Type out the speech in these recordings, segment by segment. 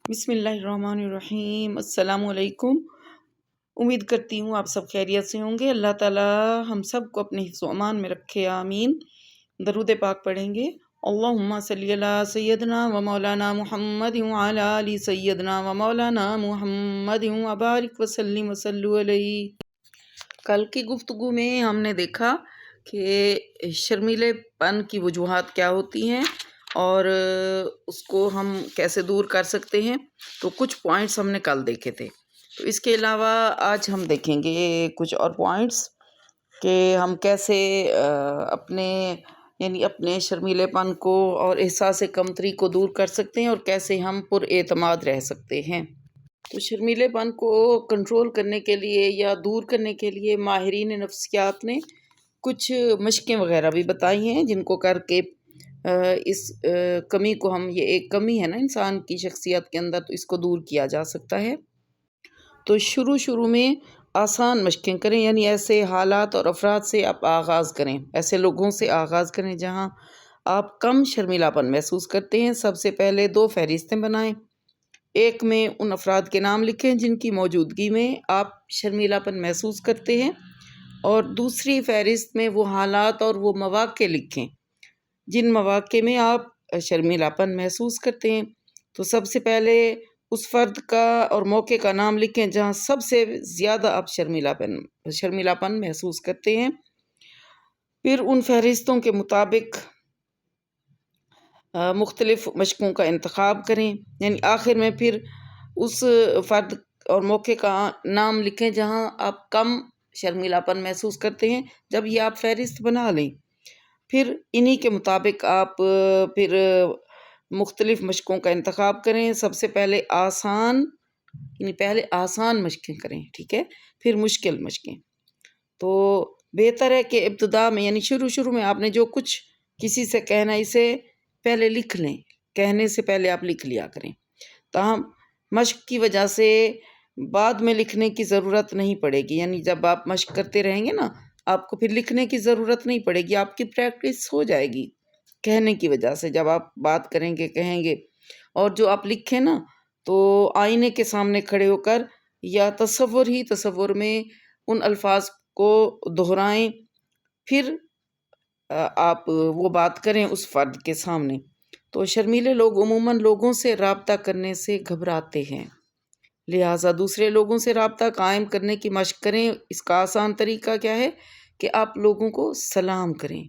بسم اللہ الرحمن الرحیم۔ السلام علیکم۔ امید کرتی ہوں آپ سب خیریت سے ہوں گے۔ اللہ تعالیٰ ہم سب کو اپنے حفظ و امان میں رکھے، آمین۔ درود پاک پڑھیں گے۔ اللہم صلی علی سیدنا و مولانا محمد وعلی آل سیدنا و مولانا محمد وبارک وسلم وصلو علیہ۔ کل کی گفتگو میں ہم نے دیکھا کہ شرمیلے پن کی وجوہات کیا ہوتی ہیں اور اس کو ہم کیسے دور کر سکتے ہیں، تو کچھ پوائنٹس ہم نے کل دیکھے تھے۔ تو اس کے علاوہ آج ہم دیکھیں گے کچھ اور پوائنٹس کہ ہم کیسے اپنے شرمیلے پن کو اور احساس کمتری کو دور کر سکتے ہیں اور کیسے ہم پر اعتماد رہ سکتے ہیں۔ تو شرمیلے پن کو کنٹرول کرنے کے لیے یا دور کرنے کے لیے ماہرین نفسیات نے کچھ مشقیں وغیرہ بھی بتائی ہیں، جن کو کر کے اس کمی کو یہ ایک کمی ہے نا انسان کی شخصیت کے اندر، تو اس کو دور کیا جا سکتا ہے۔ تو شروع میں آسان مشقیں کریں، یعنی ایسے حالات اور افراد سے آپ آغاز کریں، ایسے لوگوں سے آغاز کریں جہاں آپ کم شرمیلا پن محسوس کرتے ہیں۔ سب سے پہلے 2 فہرستیں بنائیں۔ ایک میں ان افراد کے نام لکھیں جن کی موجودگی میں آپ شرمیلا پن محسوس کرتے ہیں، اور دوسری فہرست میں وہ حالات اور وہ مواقع لکھیں جن مواقع میں آپ شرمیلا پن محسوس کرتے ہیں۔ تو سب سے پہلے اس فرد کا اور موقع کا نام لکھیں جہاں سب سے زیادہ آپ شرمیلا پن محسوس کرتے ہیں۔ پھر ان فہرستوں کے مطابق مختلف مشقوں کا انتخاب کریں، یعنی آخر میں پھر اس فرد اور موقع کا نام لکھیں جہاں آپ کم شرمیلا پن محسوس کرتے ہیں۔ جب یہ آپ فہرست بنا لیں، پھر انہی کے مطابق آپ پھر مختلف مشقوں کا انتخاب کریں۔ سب سے پہلے آسان مشقیں کریں، ٹھیک ہے، پھر مشکل مشقیں۔ تو بہتر ہے کہ ابتدا میں یعنی شروع میں آپ نے جو کچھ کسی سے کہنا اسے پہلے لکھ لیں، کہنے سے پہلے آپ لکھ لیا کریں، تاہم مشق کی وجہ سے بعد میں لکھنے کی ضرورت نہیں پڑے گی، یعنی جب آپ مشق کرتے رہیں گے نا، آپ کو پھر لکھنے کی ضرورت نہیں پڑے گی، آپ کی پریکٹس ہو جائے گی کہنے کی وجہ سے۔ جب آپ بات کریں گے، کہیں گے، اور جو آپ لکھیں نا، تو آئینے کے سامنے کھڑے ہو کر یا تصور میں ان الفاظ کو دہرائیں، پھر آپ وہ بات کریں اس فرد کے سامنے۔ تو شرمیلے لوگ عموماً لوگوں سے رابطہ کرنے سے گھبراتے ہیں، لہٰذا دوسرے لوگوں سے رابطہ قائم کرنے کی مشق کریں۔ اس کا آسان طریقہ کیا ہے کہ آپ لوگوں کو سلام کریں،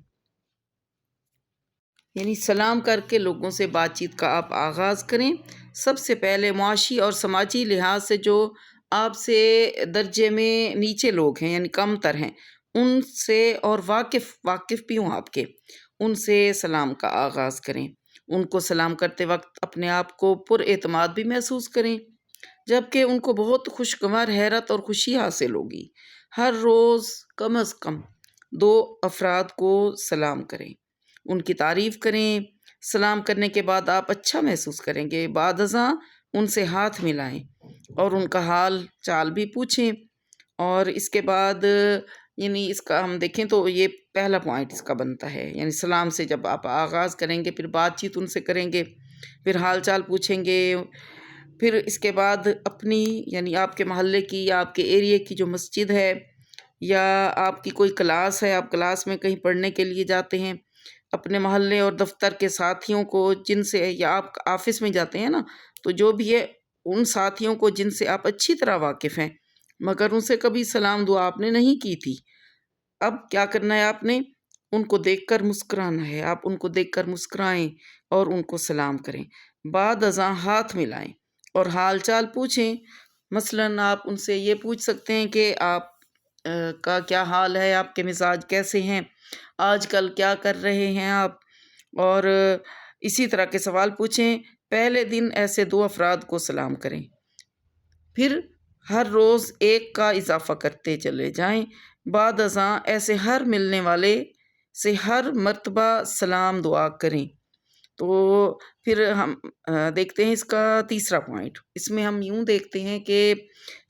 یعنی سلام کر کے لوگوں سے بات چیت کا آپ آغاز کریں۔ سب سے پہلے معاشی اور سماجی لحاظ سے جو آپ سے درجے میں نیچے لوگ ہیں، یعنی کم تر ہیں، ان سے اور واقف بھی ہوں آپ کے، ان سے سلام کا آغاز کریں۔ ان کو سلام کرتے وقت اپنے آپ کو پر اعتماد بھی محسوس کریں، جبکہ ان کو بہت خوشگوار حیرت اور خوشی حاصل ہوگی۔ ہر روز کم از کم 2 افراد کو سلام کریں، ان کی تعریف کریں۔ سلام کرنے کے بعد آپ اچھا محسوس کریں گے۔ بعد ازاں ان سے ہاتھ ملائیں اور ان کا حال چال بھی پوچھیں۔ اور اس کے بعد یعنی اس کا ہم دیکھیں تو یہ پہلا پوائنٹ اس کا بنتا ہے، یعنی سلام سے جب آپ آغاز کریں گے، پھر بات چیت ان سے کریں گے، پھر حال چال پوچھیں گے، پھر اس کے بعد اپنی یعنی آپ کے محلے کی یا آپ کے ایریے کی جو مسجد ہے یا آپ کی کوئی کلاس ہے، آپ کلاس میں کہیں پڑھنے کے لیے جاتے ہیں، اپنے محلے اور دفتر کے ساتھیوں کو جن سے، یا آپ آفس میں جاتے ہیں نا، تو جو بھی ہے ان ساتھیوں کو جن سے آپ اچھی طرح واقف ہیں، مگر ان سے کبھی سلام دعا آپ نے نہیں کی تھی، اب کیا کرنا ہے آپ نے؟ ان کو دیکھ کر مسکرانا ہے۔ آپ ان کو دیکھ کر مسکرائیں اور ان کو سلام کریں۔ بعد ازاں ہاتھ ملائیں اور حال چال پوچھیں۔ مثلاً آپ ان سے یہ پوچھ سکتے ہیں کہ آپ کا کیا حال ہے، آپ کے مزاج کیسے ہیں، آج کل کیا کر رہے ہیں آپ، اور اسی طرح کے سوال پوچھیں۔ پہلے دن ایسے 2 افراد کو سلام کریں، پھر ہر روز 1 کا اضافہ کرتے چلے جائیں۔ بعد ازاں ایسے ہر ملنے والے سے ہر مرتبہ سلام دعا کریں۔ تو پھر ہم دیکھتے ہیں اس کا تیسرا پوائنٹ۔ اس میں ہم یوں دیکھتے ہیں کہ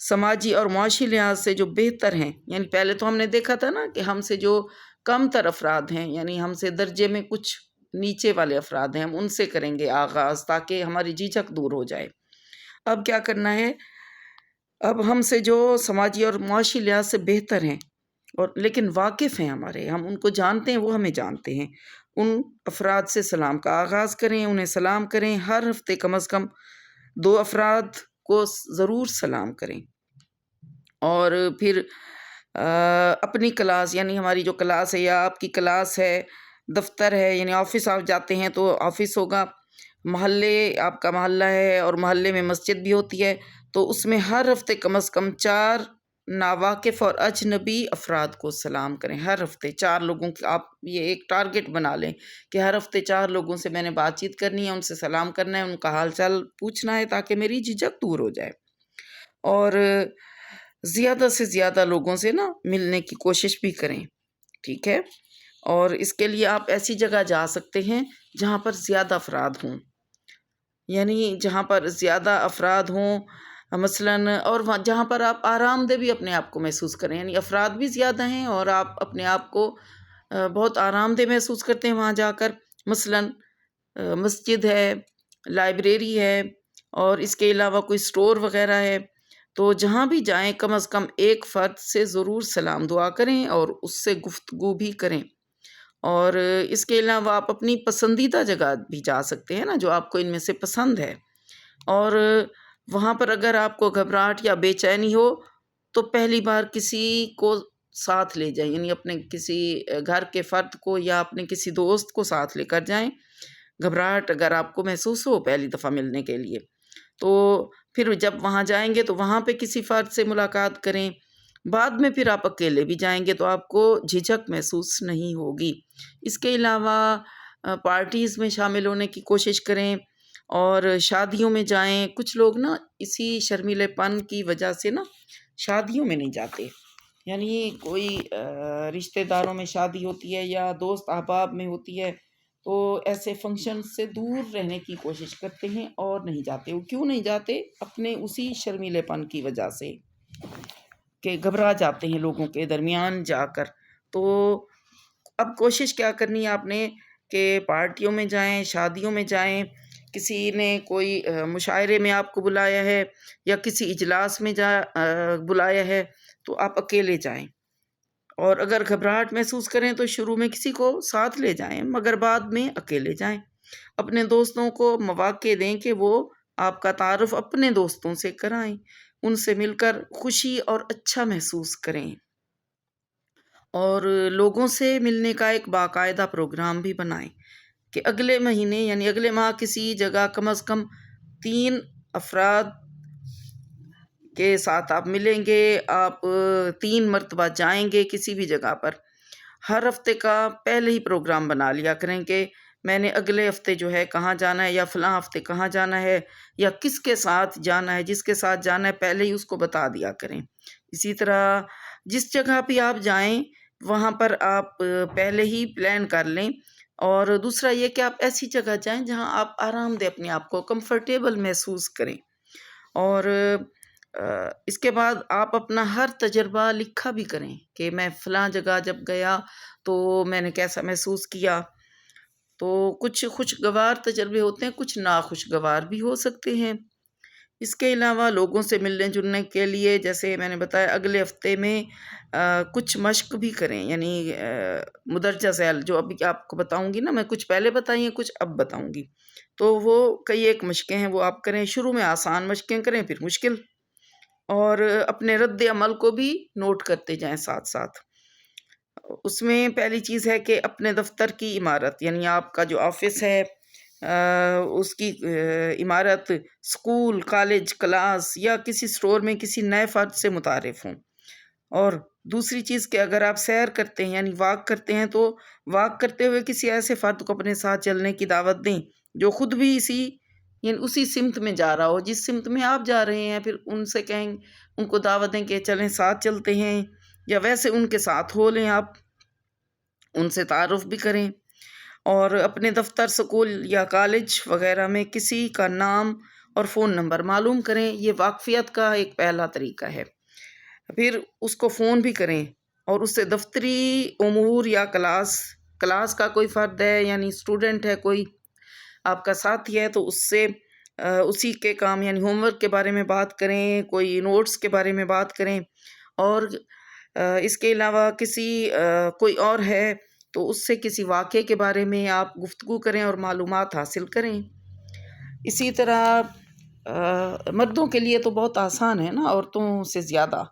سماجی اور معاشی لحاظ سے جو بہتر ہیں، یعنی پہلے تو ہم نے دیکھا تھا نا کہ ہم سے جو کم تر افراد ہیں، یعنی ہم سے درجے میں کچھ نیچے والے افراد ہیں، ہم ان سے کریں گے آغاز تاکہ ہماری جھجک دور ہو جائے۔ اب کیا کرنا ہے، اب ہم سے جو سماجی اور معاشی لحاظ سے بہتر ہیں اور لیکن واقف ہیں ہمارے، ہم ان کو جانتے ہیں، وہ ہمیں جانتے ہیں، ان افراد سے سلام کا آغاز کریں، انہیں سلام کریں، ہر ہفتے کم از کم 2 افراد کو ضرور سلام کریں۔ اور پھر اپنی کلاس، یعنی ہماری جو کلاس ہے یا آپ کی کلاس ہے، دفتر ہے، یعنی آفس آپ جاتے ہیں تو آفس ہوگا، محلے آپ کا محلہ ہے اور محلے میں مسجد بھی ہوتی ہے، تو اس میں ہر ہفتے کم از کم 4 ناواقف اور اجنبی افراد کو سلام کریں۔ ہر ہفتے 4 لوگوں کی آپ یہ ایک ٹارگٹ بنا لیں کہ ہر ہفتے 4 لوگوں سے میں نے بات چیت کرنی ہے، ان سے سلام کرنا ہے، ان کا حال چال پوچھنا ہے تاکہ میری جھجک دور ہو جائے۔ اور زیادہ سے زیادہ لوگوں سے نا ملنے کی کوشش بھی کریں، ٹھیک ہے؟ اور اس کے لیے آپ ایسی جگہ جا سکتے ہیں جہاں پر زیادہ افراد ہوں، یعنی جہاں پر زیادہ افراد ہوں مثلاً، اور جہاں پر آپ آرام دہ بھی اپنے آپ کو محسوس کریں، یعنی افراد بھی زیادہ ہیں اور آپ اپنے آپ کو بہت آرام دہ محسوس کرتے ہیں وہاں جا کر، مثلاً مسجد ہے، لائبریری ہے، اور اس کے علاوہ کوئی سٹور وغیرہ ہے، تو جہاں بھی جائیں کم از کم ایک فرد سے ضرور سلام دعا کریں اور اس سے گفتگو بھی کریں۔ اور اس کے علاوہ آپ اپنی پسندیدہ جگہ بھی جا سکتے ہیں نا، جو آپ کو ان میں سے پسند ہے، اور وہاں پر اگر آپ کو گھبراہٹ یا بے چینی ہو تو پہلی بار کسی کو ساتھ لے جائیں، یعنی اپنے کسی گھر کے فرد کو یا اپنے کسی دوست کو ساتھ لے کر جائیں۔ گھبراہٹ اگر آپ کو محسوس ہو پہلی دفعہ ملنے کے لیے، تو پھر جب وہاں جائیں گے تو وہاں پہ کسی فرد سے ملاقات کریں، بعد میں پھر آپ اکیلے بھی جائیں گے تو آپ کو جھجک محسوس نہیں ہوگی۔ اس کے علاوہ پارٹیز میں شامل ہونے کی کوشش کریں اور شادیوں میں جائیں۔ کچھ لوگ نا اسی شرمیلے پن کی وجہ سے نا شادیوں میں نہیں جاتے، یعنی کوئی رشتہ داروں میں شادی ہوتی ہے یا دوست احباب میں ہوتی ہے تو ایسے فنکشن سے دور رہنے کی کوشش کرتے ہیں اور نہیں جاتے۔ وہ کیوں نہیں جاتے؟ اپنے اسی شرمیلے پن کی وجہ سے کہ گھبرا جاتے ہیں لوگوں کے درمیان جا کر۔ تو اب کوشش کیا کرنی ہے آپ نے کہ پارٹیوں میں جائیں، شادیوں میں جائیں، کسی نے کوئی مشاعرے میں آپ کو بلایا ہے یا کسی اجلاس میں بلایا ہے تو آپ اکیلے جائیں، اور اگر گھبراہٹ محسوس کریں تو شروع میں کسی کو ساتھ لے جائیں مگر بعد میں اکیلے جائیں۔ اپنے دوستوں کو مواقع دیں کہ وہ آپ کا تعارف اپنے دوستوں سے کرائیں، ان سے مل کر خوشی اور اچھا محسوس کریں، اور لوگوں سے ملنے کا ایک باقاعدہ پروگرام بھی بنائیں کہ اگلے مہینے یعنی اگلے ماہ کسی جگہ کم از کم 3 افراد کے ساتھ آپ ملیں گے، آپ 3 مرتبہ جائیں گے کسی بھی جگہ پر۔ ہر ہفتے کا پہلے ہی پروگرام بنا لیا کریں کہ میں نے اگلے ہفتے جو ہے کہاں جانا ہے یا فلاں ہفتے کہاں جانا ہے یا کس کے ساتھ جانا ہے، جس کے ساتھ جانا ہے پہلے ہی اس کو بتا دیا کریں۔ اسی طرح جس جگہ بھی آپ جائیں وہاں پر آپ پہلے ہی پلان کر لیں، اور دوسرا یہ کہ آپ ایسی جگہ جائیں جہاں آپ آرام دہ اپنے آپ کو کمفرٹیبل محسوس کریں، اور اس کے بعد آپ اپنا ہر تجربہ لکھا بھی کریں کہ میں فلاں جگہ جب گیا تو میں نے کیسا محسوس کیا۔ تو کچھ خوشگوار تجربے ہوتے ہیں، کچھ ناخوشگوار بھی ہو سکتے ہیں۔ اس کے علاوہ لوگوں سے ملنے جلنے کے لیے جیسے میں نے بتایا اگلے ہفتے میں کچھ مشق بھی کریں، یعنی مدرجہ ذیل جو ابھی آپ کو بتاؤں گی نا، میں کچھ پہلے بتائی ہیں کچھ اب بتاؤں گی، تو وہ کئی ایک مشقیں ہیں وہ آپ کریں۔ شروع میں آسان مشقیں کریں پھر مشکل، اور اپنے رد عمل کو بھی نوٹ کرتے جائیں ساتھ ساتھ۔ اس میں پہلی چیز ہے کہ اپنے دفتر کی عمارت، یعنی آپ کا جو آفس ہے اس کی عمارت اسکول، کالج، کلاس یا کسی سٹور میں کسی نئے فرد سے متعارف ہوں۔ اور دوسری چیز کہ اگر آپ سیر کرتے ہیں یعنی واک کرتے ہیں تو واک کرتے ہوئے کسی ایسے فرد کو اپنے ساتھ چلنے کی دعوت دیں جو خود بھی یعنی اسی سمت میں جا رہا ہو جس سمت میں آپ جا رہے ہیں، پھر ان سے کہیں، ان کو دعوت دیں کہ چلیں ساتھ چلتے ہیں، یا ویسے ان کے ساتھ ہو لیں، آپ ان سے تعارف بھی کریں۔ اور اپنے دفتر، سکول یا کالج وغیرہ میں کسی کا نام اور فون نمبر معلوم کریں، یہ واقفیت کا ایک پہلا طریقہ ہے۔ پھر اس کو فون بھی کریں اور اس سے دفتری امور یا کلاس کا کوئی فرد ہے یعنی اسٹوڈنٹ ہے کوئی آپ کا ساتھی ہے تو اس سے اسی کے کام یعنی ہوم ورک کے بارے میں بات کریں، کوئی نوٹس کے بارے میں بات کریں، اور اس کے علاوہ کوئی اور ہے تو اس سے کسی واقعے کے بارے میں آپ گفتگو کریں اور معلومات حاصل کریں۔ اسی طرح مردوں کے لیے تو بہت آسان ہے نا، عورتوں سے زیادہ۔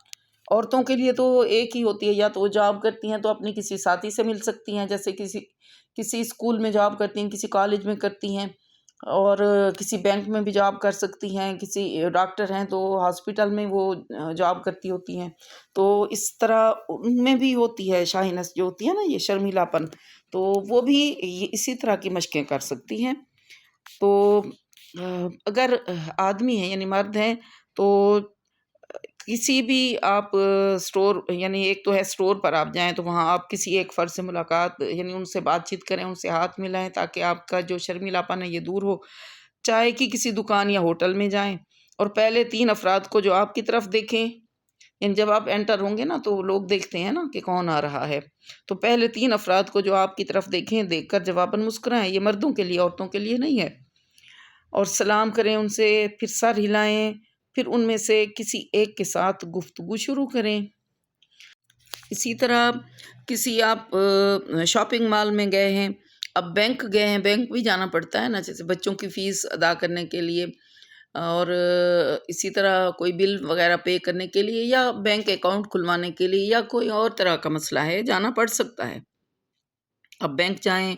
عورتوں کے لیے تو ایک ہی ہوتی ہے، یا تو وہ جاب کرتی ہیں تو اپنی کسی ساتھی سے مل سکتی ہیں، جیسے کسی اسکول میں جاب کرتی ہیں، کسی کالج میں کرتی ہیں، اور کسی بینک میں بھی جاب کر سکتی ہیں، کسی ڈاکٹر ہیں تو ہاسپٹل میں وہ جاب کرتی ہوتی ہیں۔ تو اس طرح ان میں بھی ہوتی ہے شائنس جو ہوتی ہے نا، یہ شرمیلا پن، تو وہ بھی اسی طرح کی مشقیں کر سکتی ہیں۔ تو اگر آدمی ہیں یعنی مرد ہیں تو کسی بھی آپ سٹور، یعنی ایک تو ہے سٹور پر آپ جائیں تو وہاں آپ کسی ایک فرد سے ملاقات یعنی ان سے بات چیت کریں، ان سے ہاتھ ملائیں تاکہ آپ کا جو شرمیلا پن ہے یہ دور ہو۔ چائے کی کسی دکان یا ہوٹل میں جائیں اور پہلے 3 افراد کو جو آپ کی طرف دیکھیں، یعنی جب آپ انٹر ہوں گے نا تو لوگ دیکھتے ہیں نا کہ کون آ رہا ہے، تو پہلے 3 افراد کو جو آپ کی طرف دیکھیں، دیکھ کر جواباً مسکرائیں۔ یہ مردوں کے لیے، عورتوں کے لیے نہیں ہے۔ اور سلام کریں ان سے، پھر سر ہلائیں، پھر ان میں سے کسی ایک کے ساتھ گفتگو شروع کریں۔ اسی طرح کسی آپ شاپنگ مال میں گئے ہیں، اب بینک گئے ہیں، بینک بھی جانا پڑتا ہے نا، جیسے بچوں کی فیس ادا کرنے کے لیے، اور اسی طرح کوئی بل وغیرہ پے کرنے کے لیے، یا بینک اکاؤنٹ کھلوانے کے لیے، یا کوئی اور طرح کا مسئلہ ہے، جانا پڑ سکتا ہے۔ اب بینک جائیں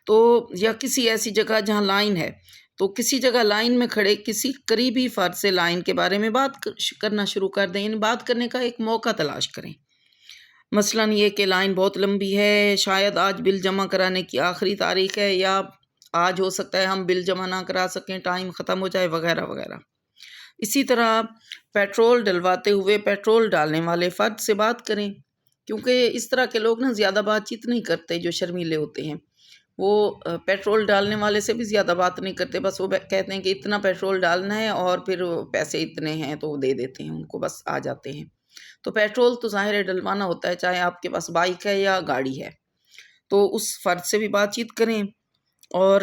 تو، یا کسی ایسی جگہ جہاں لائن ہے، تو کسی جگہ لائن میں کھڑے کسی قریبی فرد سے لائن کے بارے میں بات کرنا شروع کر دیں، یعنی بات کرنے کا ایک موقع تلاش کریں۔ مثلاً یہ کہ لائن بہت لمبی ہے، شاید آج بل جمع کرانے کی آخری تاریخ ہے، یا آج ہو سکتا ہے ہم بل جمع نہ کرا سکیں، ٹائم ختم ہو جائے، وغیرہ وغیرہ۔ اسی طرح پیٹرول ڈلواتے ہوئے پیٹرول ڈالنے والے فرد سے بات کریں، کیونکہ اس طرح کے لوگ نا زیادہ بات چیت نہیں کرتے جو شرمیلے ہوتے ہیں، وہ پیٹرول ڈالنے والے سے بھی زیادہ بات نہیں کرتے، بس وہ کہتے ہیں کہ اتنا پیٹرول ڈالنا ہے اور پھر پیسے اتنے ہیں تو وہ دے دیتے ہیں ان کو، بس آ جاتے ہیں۔ تو پیٹرول تو ظاہر ہے ڈلوانا ہوتا ہے، چاہے آپ کے پاس بائک ہے یا گاڑی ہے، تو اس فرد سے بھی بات چیت کریں۔ اور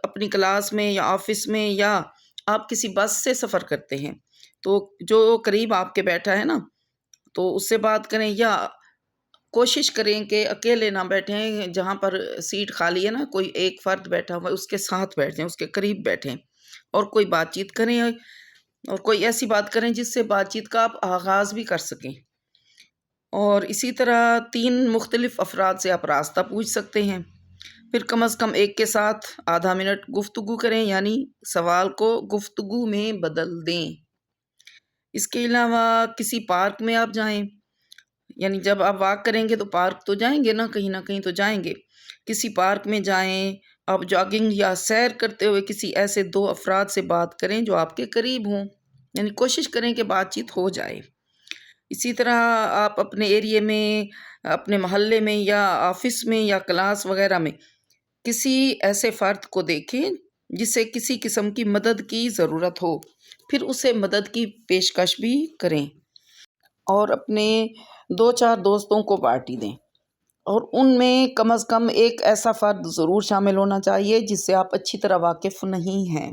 اپنی کلاس میں یا آفس میں، یا آپ کسی بس سے سفر کرتے ہیں تو جو قریب آپ کے بیٹھا ہے نا تو اس سے بات کریں، یا کوشش کریں کہ اکیلے نہ بیٹھیں، جہاں پر سیٹ خالی ہے نا، کوئی ایک فرد بیٹھا ہوا ہے اس کے ساتھ بیٹھیں، اس کے قریب بیٹھیں، اور کوئی بات چیت کریں، اور کوئی ایسی بات کریں جس سے بات چیت کا آپ آغاز بھی کر سکیں۔ اور اسی طرح 3 مختلف افراد سے آپ راستہ پوچھ سکتے ہیں، پھر کم از کم ایک کے ساتھ آدھا منٹ گفتگو کریں، یعنی سوال کو گفتگو میں بدل دیں۔ اس کے علاوہ کسی پارک میں آپ جائیں، یعنی جب آپ واک کریں گے تو پارک تو جائیں گے نا، کہیں نہ کہیں تو جائیں گے، کسی پارک میں جائیں، آپ جاگنگ یا سیر کرتے ہوئے کسی ایسے 2 افراد سے بات کریں جو آپ کے قریب ہوں، یعنی کوشش کریں کہ بات چیت ہو جائے۔ اسی طرح آپ اپنے ایریے میں، اپنے محلے میں، یا آفس میں، یا کلاس وغیرہ میں کسی ایسے فرد کو دیکھیں جسے کسی قسم کی مدد کی ضرورت ہو، پھر اسے مدد کی پیشکش بھی کریں، اور اپنے 2-4 دوستوں کو پارٹی دیں، اور ان میں کم از کم ایک ایسا فرد ضرور شامل ہونا چاہیے جس سے آپ اچھی طرح واقف نہیں ہیں۔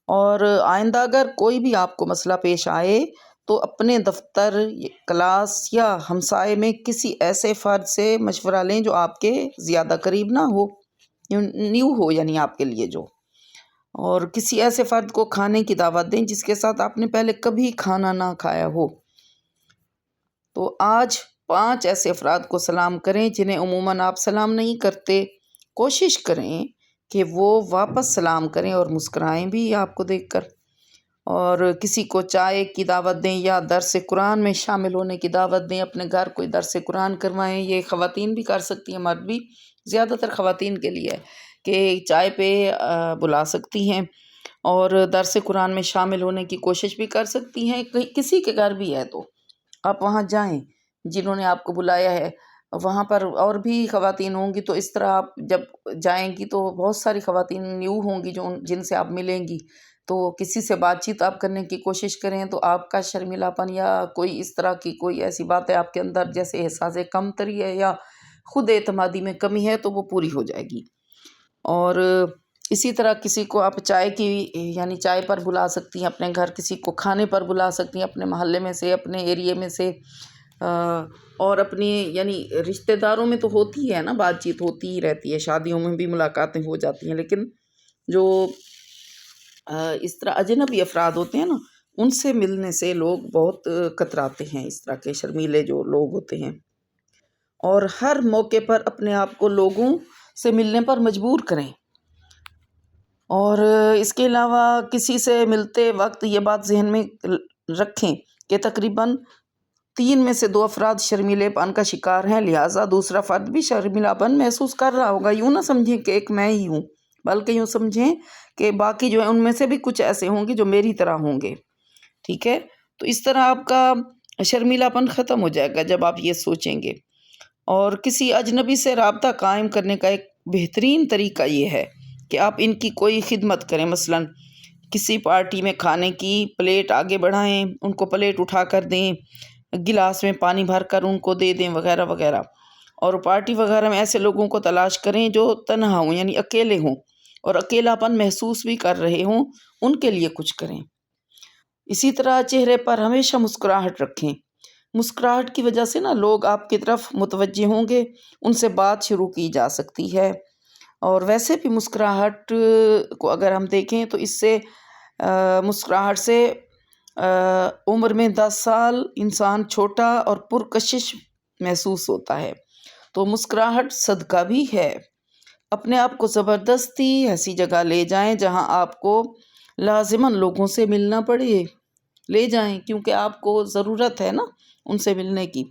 اور آئندہ اگر کوئی بھی آپ کو مسئلہ پیش آئے تو اپنے دفتر، کلاس یا ہمسائے میں کسی ایسے فرد سے مشورہ لیں جو آپ کے زیادہ قریب نہ ہو، نیو ہو، یعنی آپ کے لیے جو، اور کسی ایسے فرد کو کھانے کی دعوت دیں جس کے ساتھ آپ نے پہلے کبھی کھانا نہ کھایا ہو۔ تو آج 5 ایسے افراد کو سلام کریں جنہیں عموماً آپ سلام نہیں کرتے، کوشش کریں کہ وہ واپس سلام کریں اور مسکرائیں بھی آپ کو دیکھ کر، اور کسی کو چائے کی دعوت دیں یا درس قرآن میں شامل ہونے کی دعوت دیں، اپنے گھر کوئی درس قرآن کروائیں، یہ خواتین بھی کر سکتی ہیں، مرد بھی، زیادہ تر خواتین کے لیے ہے کہ چائے پہ بلا سکتی ہیں، اور درس قرآن میں شامل ہونے کی کوشش بھی کر سکتی ہیں، کسی کے گھر بھی ہے تو آپ وہاں جائیں، جنہوں نے آپ کو بلایا ہے وہاں پر اور بھی خواتین ہوں گی، تو اس طرح آپ جب جائیں گی تو بہت ساری خواتین نیو ہوں گی جن سے آپ ملیں گی، تو کسی سے بات چیت آپ کرنے کی کوشش کریں تو آپ کا شرمیلا پن یا کوئی اس طرح کی کوئی ایسی بات ہے آپ کے اندر جیسے احساس کمتری ہے یا خود اعتمادی میں کمی ہے تو وہ پوری ہو جائے گی۔ اور اسی طرح کسی کو آپ چائے کی یعنی چائے پر بلا سکتی ہیں اپنے گھر، کسی کو کھانے پر بلا سکتی ہیں اپنے محلے میں سے، اپنے ایریے میں سے، اور اپنی یعنی رشتہ داروں میں تو ہوتی ہے نا، بات چیت ہوتی ہی رہتی ہے، شادیوں میں بھی ملاقاتیں ہو جاتی ہیں، لیکن جو اس طرح اجنبی افراد ہوتے ہیں نا، ان سے ملنے سے لوگ بہت کتراتے ہیں، اس طرح کے شرمیلے جو لوگ ہوتے ہیں، اور ہر موقع پر اپنے آپ کو لوگوں سے ملنے پر مجبور کریں۔ اور اس کے علاوہ کسی سے ملتے وقت یہ بات ذہن میں رکھیں کہ تقریباً 3 میں سے 2 افراد شرمیلے پن کا شکار ہیں، لہٰذا دوسرا فرد بھی شرمیلا پن محسوس کر رہا ہوگا۔ یوں نہ سمجھیں کہ ایک میں ہی ہوں، بلکہ یوں سمجھیں کہ باقی جو ہیں ان میں سے بھی کچھ ایسے ہوں گے جو میری طرح ہوں گے، ٹھیک ہے؟ تو اس طرح آپ کا شرمیلا پن ختم ہو جائے گا جب آپ یہ سوچیں گے۔ اور کسی اجنبی سے رابطہ قائم کرنے کا ایک بہترین طریقہ یہ ہے کہ آپ ان کی کوئی خدمت کریں، مثلاً کسی پارٹی میں کھانے کی پلیٹ آگے بڑھائیں، ان کو پلیٹ اٹھا کر دیں، گلاس میں پانی بھر کر ان کو دے دیں، وغیرہ وغیرہ۔ اور پارٹی وغیرہ میں ایسے لوگوں کو تلاش کریں جو تنہا ہوں، یعنی اکیلے ہوں اور اکیلا پن محسوس بھی کر رہے ہوں، ان کے لیے کچھ کریں۔ اسی طرح چہرے پر ہمیشہ مسکراہٹ رکھیں۔ مسکراہٹ کی وجہ سے نا لوگ آپ کی طرف متوجہ ہوں گے، ان سے بات شروع کی جا سکتی ہے۔ اور ویسے بھی مسکراہٹ کو اگر ہم دیکھیں تو اس سے مسکراہٹ سے عمر میں 10 سال انسان چھوٹا اور پرکشش محسوس ہوتا ہے۔ تو مسکراہٹ صدقہ بھی ہے۔ اپنے آپ کو زبردستی ایسی جگہ لے جائیں جہاں آپ کو لازماً لوگوں سے ملنا پڑے، لے جائیں، کیونکہ آپ کو ضرورت ہے نا ان سے ملنے کی۔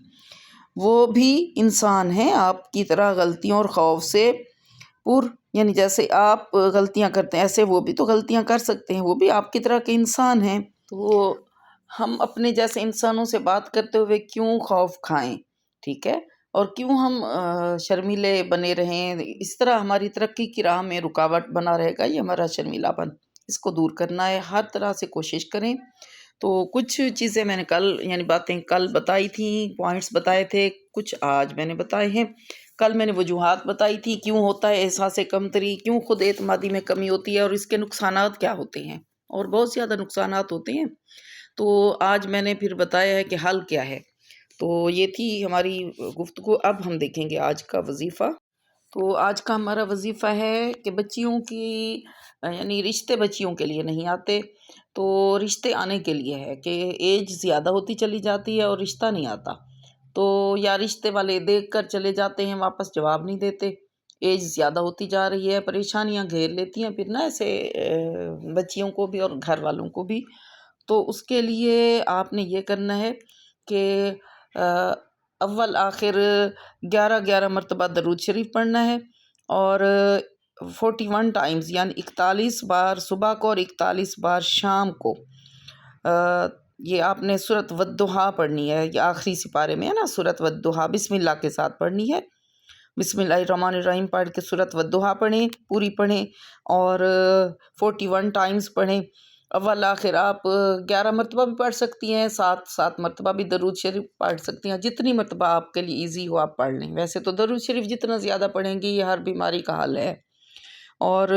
وہ بھی انسان ہیں آپ کی طرح، غلطیوں اور خوف سے یعنی جیسے آپ غلطیاں کرتے ہیں ایسے وہ بھی تو غلطیاں کر سکتے ہیں، وہ بھی آپ کی طرح کے انسان ہیں۔ تو ہم اپنے جیسے انسانوں سے بات کرتے ہوئے کیوں خوف کھائیں، ٹھیک ہے؟ اور کیوں ہم شرمیلے بنے رہیں؟ اس طرح ہماری ترقی کی راہ میں رکاوٹ بنا رہے گا یہ ہمارا شرمیلا پن۔ اس کو دور کرنا ہے، ہر طرح سے کوشش کریں۔ تو کچھ چیزیں میں نے یعنی باتیں کل بتائی تھیں، پوائنٹس بتائے تھے، کچھ آج میں نے بتائے ہیں۔ کل میں نے وجوہات بتائی تھی کیوں ہوتا ہے احساس کمتری، کیوں خود اعتمادی میں کمی ہوتی ہے اور اس کے نقصانات کیا ہوتے ہیں، اور بہت زیادہ نقصانات ہوتے ہیں۔ تو آج میں نے پھر بتایا ہے کہ حل کیا ہے۔ تو یہ تھی ہماری گفتگو۔ اب ہم دیکھیں گے آج کا وظیفہ۔ تو آج کا ہمارا وظیفہ ہے کہ بچیوں کی یعنی رشتے بچیوں کے لیے نہیں آتے، تو رشتے آنے کے لیے ہے کہ ایج زیادہ ہوتی چلی جاتی ہے اور رشتہ نہیں آتا۔ تو یا رشتے والے دیکھ کر چلے جاتے ہیں، واپس جواب نہیں دیتے، ایج زیادہ ہوتی جا رہی ہے، پریشانیاں گھیر لیتی ہیں پھر نا ایسے بچیوں کو بھی اور گھر والوں کو بھی۔ تو اس کے لیے آپ نے یہ کرنا ہے کہ اول آخر 11 مرتبہ درود شریف پڑھنا ہے، اور 41 ٹائمز یعنی 41 بار صبح کو اور 41 بار شام کو یہ آپ نے سورۃ والضحیٰ پڑھنی ہے۔ یہ آخری سپارے میں ہے نا سورۃ والضحیٰ، بسم اللہ کے ساتھ پڑھنی ہے۔ بسم اللہ الرحمن الرحیم پڑھ کے سورۃ والضحیٰ پڑھیں، پوری پڑھیں، اور 41 ٹائمز پڑھیں۔ اول آخر آپ 11 مرتبہ بھی پڑھ سکتی ہیں، 7 مرتبہ بھی درود شریف پڑھ سکتی ہیں، جتنی مرتبہ آپ کے لیے ایزی ہو آپ پڑھ لیں۔ ویسے تو درود شریف جتنا زیادہ پڑھیں گی یہ ہر بیماری کا حل ہے۔ اور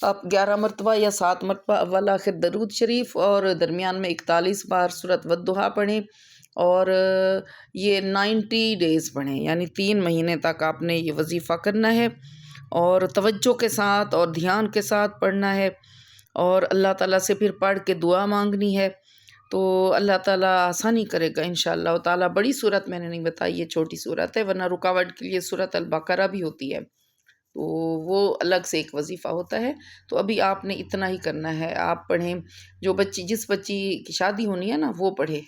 آپ 11 مرتبہ یا 7 مرتبہ اول آخر درود شریف، اور درمیان میں 41 بار سورۃ والضحیٰ پڑھیں، اور یہ 90 ڈیز پڑھیں، یعنی 3 مہینے تک آپ نے یہ وظیفہ کرنا ہے، اور توجہ کے ساتھ اور دھیان کے ساتھ پڑھنا ہے، اور اللہ تعالیٰ سے پھر پڑھ کے دعا مانگنی ہے۔ تو اللہ تعالیٰ آسانی کرے گا انشاءاللہ تعالیٰ۔ بڑی صورت میں نے نہیں بتائی، یہ چھوٹی صورت ہے، ورنہ رکاوٹ کے لیے سورۃ البقرہ بھی ہوتی ہے، تو وہ الگ سے ایک وظیفہ ہوتا ہے۔ تو ابھی آپ نے اتنا ہی کرنا ہے، آپ پڑھیں۔ جس بچی کی شادی ہونی ہے نا وہ پڑھے،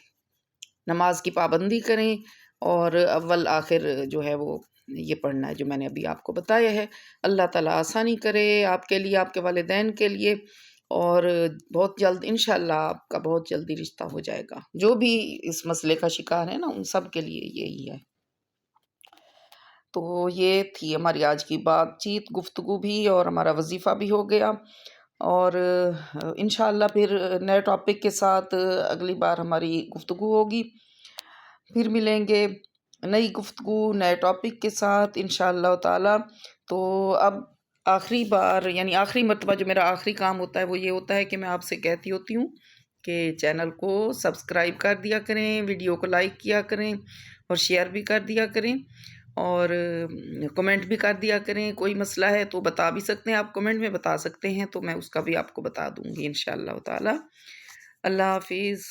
نماز کی پابندی کریں، اور اول آخر جو ہے وہ یہ پڑھنا ہے جو میں نے ابھی آپ کو بتایا ہے۔ اللہ تعالیٰ آسانی کرے آپ کے لیے، آپ کے والدین کے لیے، اور بہت جلد انشاءاللہ آپ کا بہت جلدی رشتہ ہو جائے گا۔ جو بھی اس مسئلے کا شکار ہے نا ان سب کے لیے یہی ہے۔ تو یہ تھی ہماری آج کی بات چیت، گفتگو بھی، اور ہمارا وظیفہ بھی ہو گیا، اور انشاءاللہ پھر نئے ٹاپک کے ساتھ اگلی بار ہماری گفتگو ہوگی۔ پھر ملیں گے نئی گفتگو نئے ٹاپک کے ساتھ انشاءاللہ تعالی۔ تو اب آخری بار یعنی آخری مرتبہ جو میرا آخری کام ہوتا ہے وہ یہ ہوتا ہے کہ میں آپ سے کہتی ہوتی ہوں کہ چینل کو سبسکرائب کر دیا کریں، ویڈیو کو لائک کیا کریں اور شیئر بھی کر دیا کریں، اور کمنٹ بھی کر دیا کریں۔ کوئی مسئلہ ہے تو بتا بھی سکتے ہیں، آپ کمنٹ میں بتا سکتے ہیں، تو میں اس کا بھی آپ کو بتا دوں گی انشاءاللہ تعالی۔ اللہ حافظ۔